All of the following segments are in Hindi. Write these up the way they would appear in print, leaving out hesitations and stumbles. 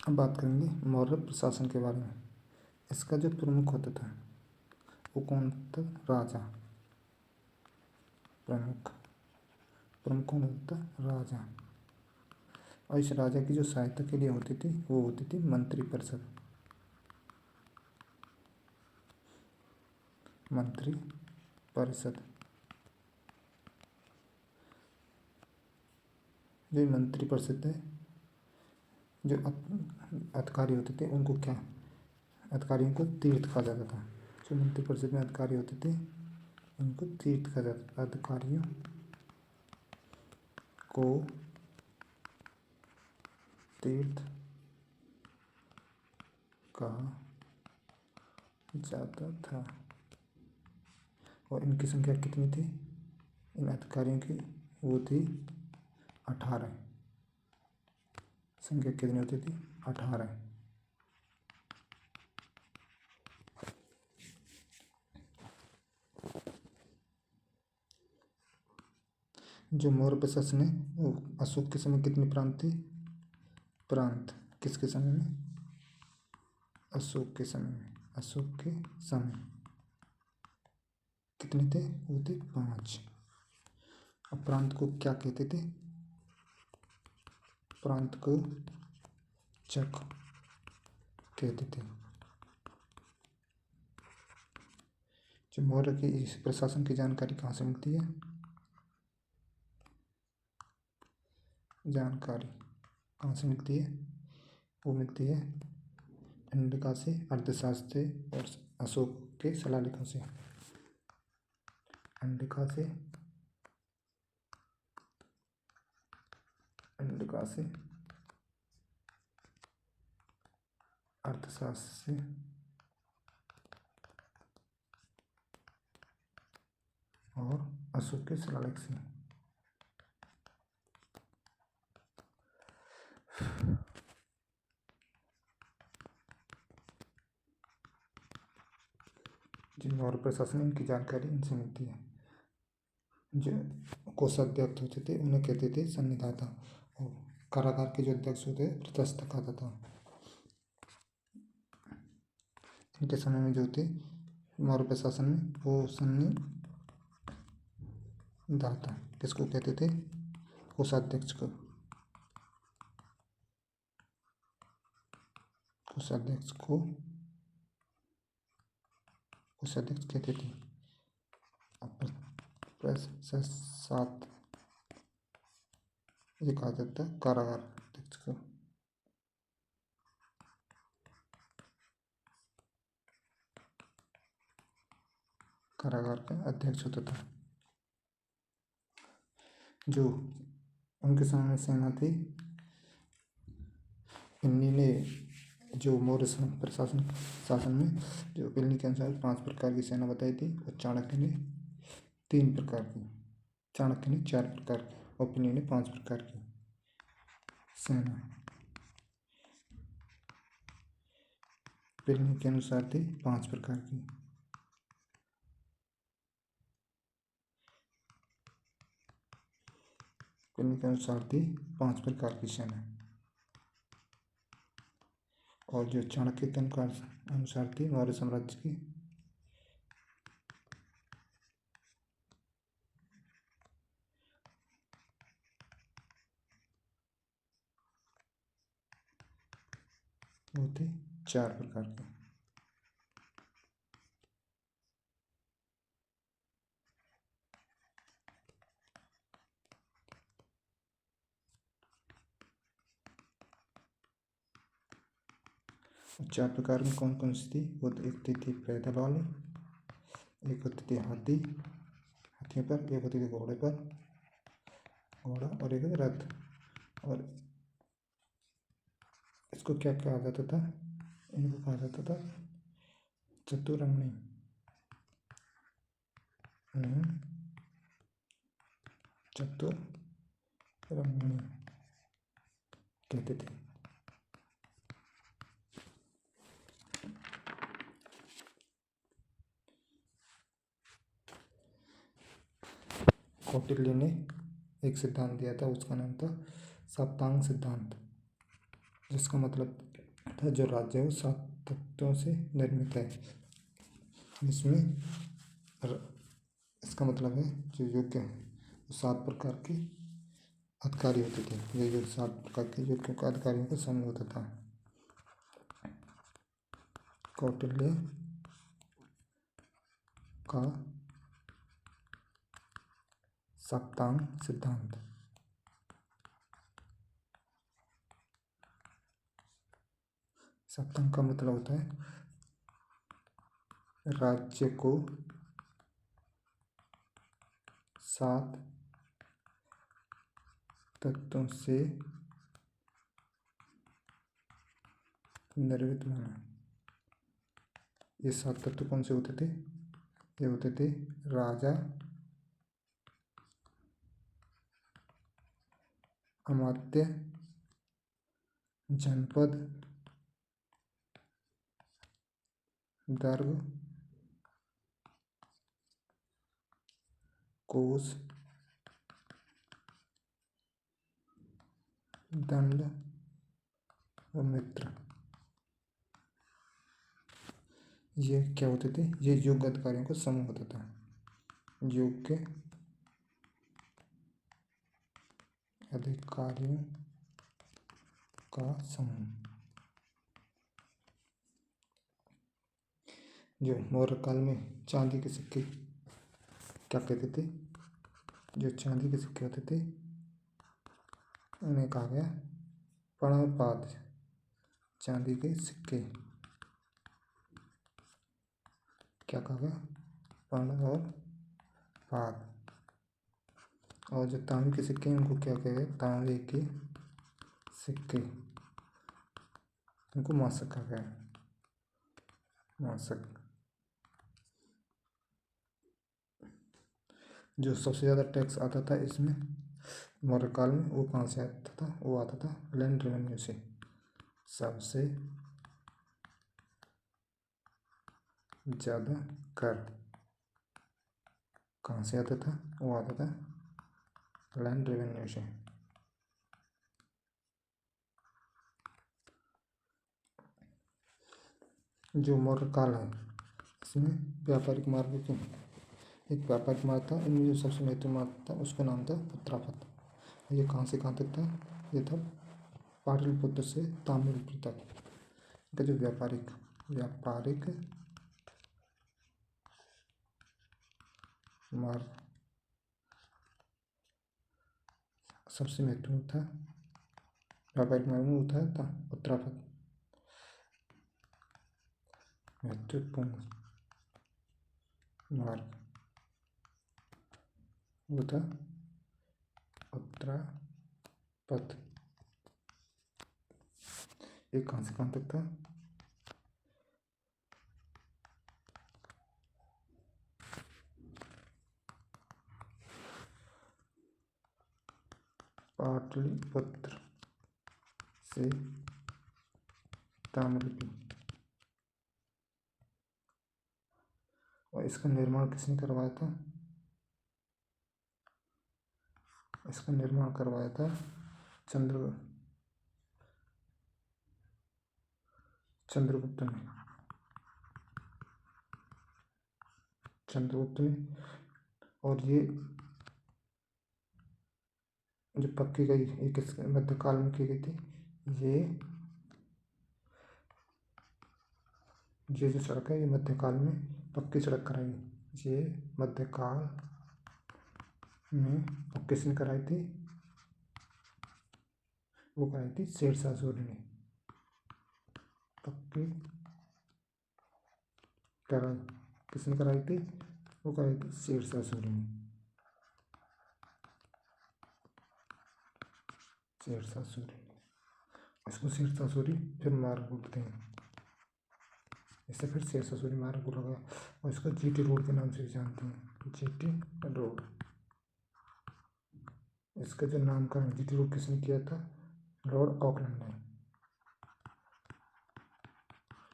अब बात करेंगे मौर्य प्रशासन के बारे में। इसका जो प्रमुख होता था वो कौन था? राजा। प्रमुख कौन होता था? राजा। और इस राजा की जो सहायता के लिए होती थी वो होती थी मंत्रिपरिषद। मंत्रिपरिषद जो मंत्रिपरिषद है, जो अधिकारी होते थे उनको क्या, अधिकारियों को तीर्थ कहा जाता था। जो मंत्रिपरिषद में अधिकारी होते थे उनको तीर्थ कहा जाता था। अधिकारियों को तीर्थ कहा जाता था। और इनकी संख्या कितनी थी इन अधिकारियों की? वो थी 18। संख्या कितनी होती थी? 18। जो मौर्य प्रशासन है वो अशोक के समय कितनी प्रांत थी? प्रांत। किसके समय में? अशोक के समय में। अशोक के समय कितने थे? वो थे 5। अब प्रांत को क्या कहते थे? प्रांत को चक कहते थे। जो मौर्य के इस प्रशासन की जानकारी कहाँ से मिलती है? जानकारी कहाँ से मिलती है? वो मिलती है इंडिका से, अर्थशास्त्र से और अशोक के शिलालेखों से। इंडिका से, अर्थशास्त्र से और अशोक के शिलालेख से। जिन मौर्य प्रशासन इनकी जानकारी इनसे मिलती है। जो कोषाध्यक्ष होते थे उन्हें कहते थे सन्निधाता, और कारागार के जो अध्यक्ष होते थे प्रशासक कहता था। इनके समय में जो थे मौर्य प्रशासन में वो सन्निधाता किसको कहते थे? कोषाध्यक्ष को। कोषाध्यक्ष कहते थे। प्रशासक ये कहा जाता है कारागार अध्यक्ष को। कारागार का अध्यक्ष होता था। जो उनके समय में सेना थी, इन्हीं ने जो मौर्य शासन में जो पिलनी के अनुसार 5 प्रकार की सेना बताई थी, और चाणक्य ने 3 प्रकार की, चाणक्य ने 4 प्रकार की और पिलनी ने 5 प्रकार की सेना पिलनी के अनुसार थी 5 प्रकार की। पिलनी के अनुसार थी 5 प्रकार की सेना। और जो चाणक्य के अनुसार थी मौर्य साम्राज्य की वो थी 4 प्रकार की। चार प्रकार में कौन कौन सी थी? वो एक थी पैदल वाली, एक होती थी हाथियों पर, एक होती थी घोड़ा, और एक रथ। और इसको क्या कहा जाता था? इनको कहा जाता था चतुरंगनी। चतुरंगनी कहते थे। कौटिल्य ने एक सिद्धांत दिया था, उसका नाम था सप्तांग सिद्धांत। जिसका मतलब था जो राज्य है वो 7 तत्वों से निर्मित है। इसमें इसका मतलब है जो योग्य है वो 7 प्रकार के अधिकारी होते थे। ये जो 7 प्रकार के योग्यों का अधिकारियों का समूह होता था। कौटिल्य का सप्तांग सिद्धांत। सप्तांग का मतलब होता है राज्य को 7 तत्वों से निर्मित माना। ये 7 तत्व कौन से होते थे? ये होते थे राजा, अमात्य, जनपद, दर्ग, कोष, दंड और मित्र। ये क्या होते थे? ये योग्य अधिकारियों का समूह होता था। योग्य अधिकारियों का समूह। जो मौर्य काल में चांदी के सिक्के क्या कहते थे? जो चांदी के सिक्के होते थे उन्हें कहा गया प्रणवपात। चांदी के सिक्के क्या कहा गया? प्रणव और पात। और जो तांबे के सिक्के हैं उनको क्या कहा गया? तांबे के सिक्के। उनको मासक कहा गया। मासक। जो सबसे ज़्यादा टैक्स आता था इसमें मौर्य काल में, वो कहाँ से आता था? वो आता था लैंड रेवेन्यू से। सबसे ज़्यादा कर कहाँ से आता था? वो आता था लैंड रेवेन्यू से। जो मौर्य काल है इसमें व्यापारिक मार्ग की एक व्यापारिक मार्ग था। इनमें जो सबसे महत्वपूर्ण मार्ग था उसका नाम था उत्तरापथ। ये कहाँ से कहाँ तक था? ये था पाटलिपुत्र से ताम्रलिप्ति तक का जो व्यापारिक मार्ग सबसे महत्वपूर्ण था। व्यापारिक मार्ग में होता था उत्तरापथ। महत्वपूर्ण मार्ग वो था उत्तरापथ। ये कहाँ से कहाँ तक था? पाटलिपुत्र से ताम्रलिप्ति। और इसका निर्माण किसने करवाया था? इसका निर्माण करवाया था चंद्रगुप्त ने। और ये जो पक्की गई ये किस मध्यकाल में की गई थी? ये जो सड़क है ये मध्यकाल में पक्की सड़क कराई। ये मध्यकाल में और किसने कराई थी? वो कराई थी शेरशाह सूरी ने। पक्की कराई किसने कराई थी? वो कराई थी शेरशाह सूरी ने। शेरशाह सूरी। इसको शेरशाह सूरी फिर मार्ग बोलते हैं। इससे फिर शेरशाह सूरी मार्ग बोला गया। और इसको जीटी रोड के नाम से भी जानते हैं। GT road. इसका जो नामकरण जीटी रोड किसने किया था? लॉर्ड ऑकलैंड ने।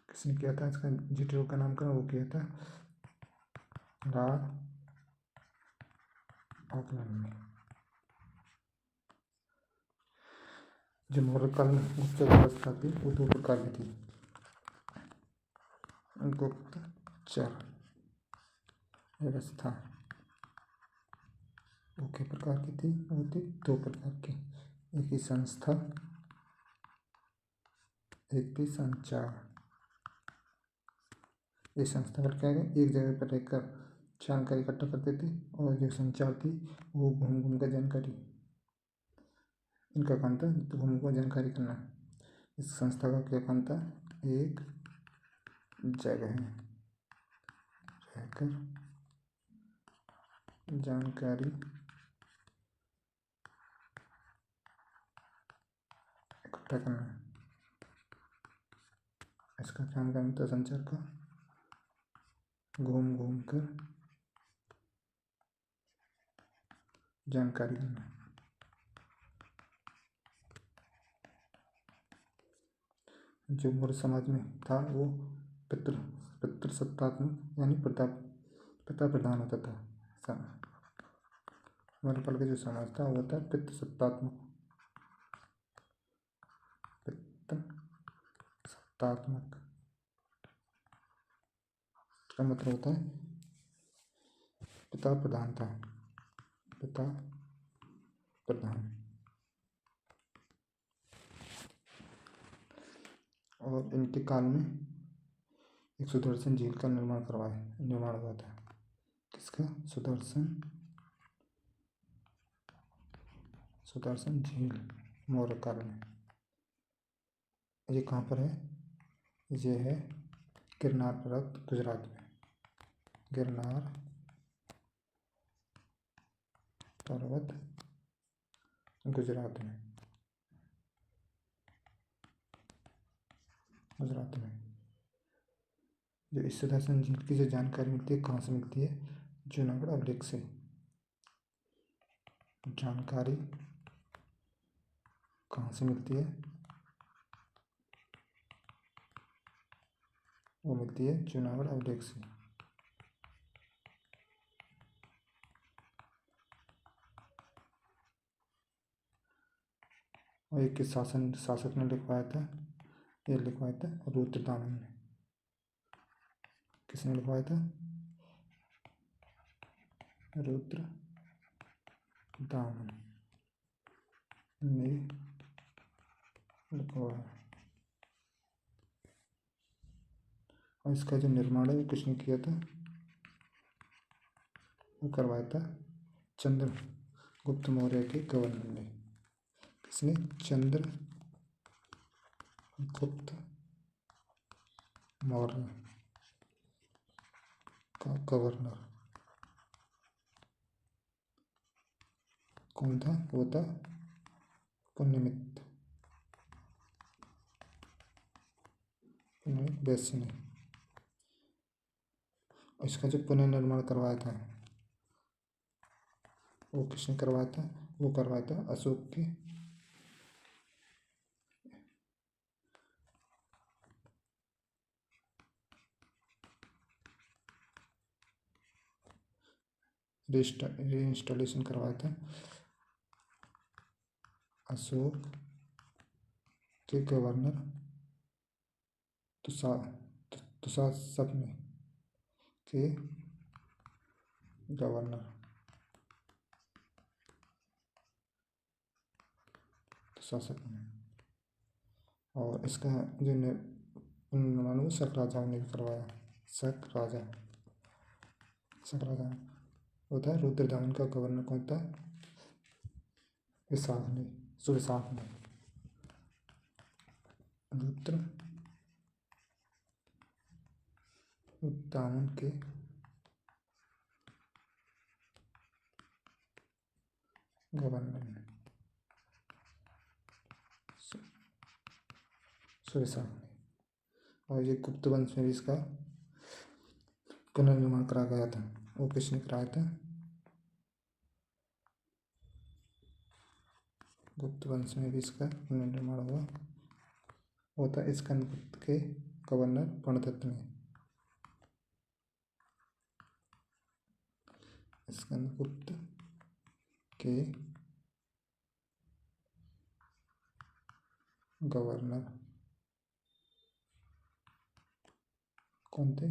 किसने किया था इसका जीटी रोड का नामकरण? वो किया था लॉर्ड ऑकलैंड ने। जो मौर्य काल में गुप्त व्यवस्था थी वो दो प्रकार की थी। गुप्तचर व्यवस्था वो किस प्रकार की थी? वो थी दो प्रकार की, एक ही संस्था, एक थी संचार। ये संस्था पर क्या है, एक जगह पर रहकर जानकारी इकट्ठा करते थे, और जो संचार थी वो घूम घूम कर जानकारी, इनका काम था घूम घूम जानकारी करना। इस संस्था का क्या काम था? एक जगह रहकर जानकारी इकट्ठा करना, इसका काम था संचार का घूम घूम कर जानकारी करना। जो मौर्य समाज में था वो पितृ पितृसत्तात्मक यानी पिता प्रधान होता था। मौर्य काल का जो समाज था वो था पितृसत्तात्मक। पितृसत्तात्मक का मतलब होता है पिता प्रधान था, पिता प्रधान। और इनके काल में एक सुदर्शन झील का निर्माण हुआ था। किसका? सुदर्शन झील मौर्य काल में। ये कहाँ पर है? ये है गिरनार पर्वत, गुजरात में। गिरनार पर्वत गुजरात में। जो इस सुदर्शन झील की जो जानकारी मिलती है, कहाँ से मिलती है? जूनागढ़ अभिलेख से। जानकारी कहाँ से मिलती है? वो मिलती है जूनागढ़ अभिलेख से। और एक किस शासक ने लिखवाया था? ये लिखवाया था रुद्रदामन ने। किसने लिखवाया था? रुद्रदामन ने लिखवाया। और इसका जो निर्माण है वो किसने किया था? वो करवाया था चंद्रगुप्त मौर्य के गवर्नर ने। किसने? चंद्रगुप्त मौर्य का गवर्नर कौन था? वो था पुण्यमित वैश्य ने। और इसका जो पुनर्निर्माण करवाया था वो किसने करवाया था? वो करवाया था अशोक के रीइंस्टॉलेशन करवाया था अशोक के गवर्नर दुशासपने के गवर्नर दुशासपने। और इसका जो निर्माण वो शक राजाओं ने करवाया। शक राजा वो था रुद्रदामन का गवर्नर कौन था? सुविशाख ने। रुद्रदामन के गवर्नर ने सुविशाख ने। और ये गुप्त वंश में भी इसका पुनर्निर्माण करा गया था। वो किसने कराया था? गुप्त वंश में भी इसका पुनर्निर्माण हुआ। वो था स्कंदगुप्त के गवर्नर प्रणदत्त ने। स्कंदगुप्त के गवर्नर कौन थे?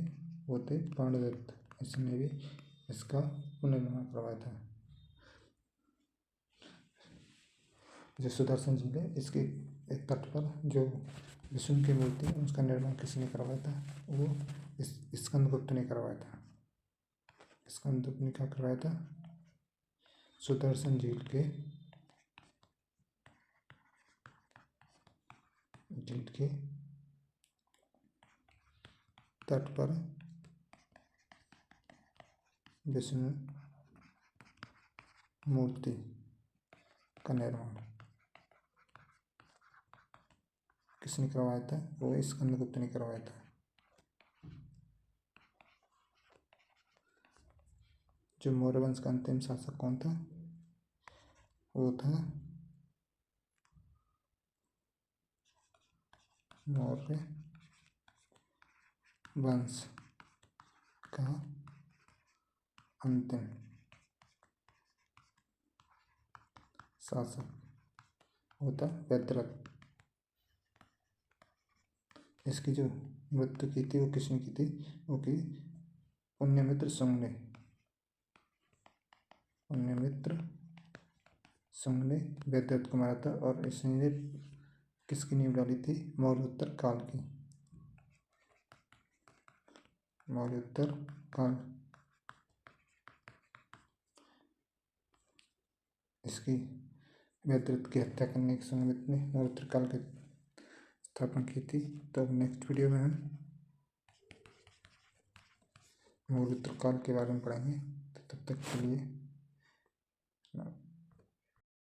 वो थे पांडुदत्त। इसने भी इसका पुनर्निर्माण करवाया था। जो सुदर्शन झील है, इसके एक तट पर जो विष्णु की मूर्ति है उसका निर्माण किसने करवाया था? वो स्कंदगुप्त ने करवाया था। स्कंदगुप्त ने क्या करवाया था? सुदर्शन झील के तट पर विष्णु मूर्ति का निर्माण किसने करवाया था? वो स्कंदगुप्त ने करवाया था। जो मौर्य वंश का अंतिम शासक कौन था? वो था मौर्य वंश का अंतिम शासक होता व्यद्रथ। इसकी जो मृत्यु की थी वो किसने की थी? वो की पुण्यमित्र शुंग ने। पुण्यमित्र शुंग ने व्यद्रथ को मारा था और इसने किसकी नींव डाली थी? मौर्योत्तर काल की। मौर्योत्तर काल इसकी व्यद्रथ की हत्या करने के संगमित ने मौर्योत्तर काल की स्थापना की थी। तो अब नेक्स्ट वीडियो में हम मौर्योत्तर काल के बारे में पढ़ेंगे। तो तब तक के लिए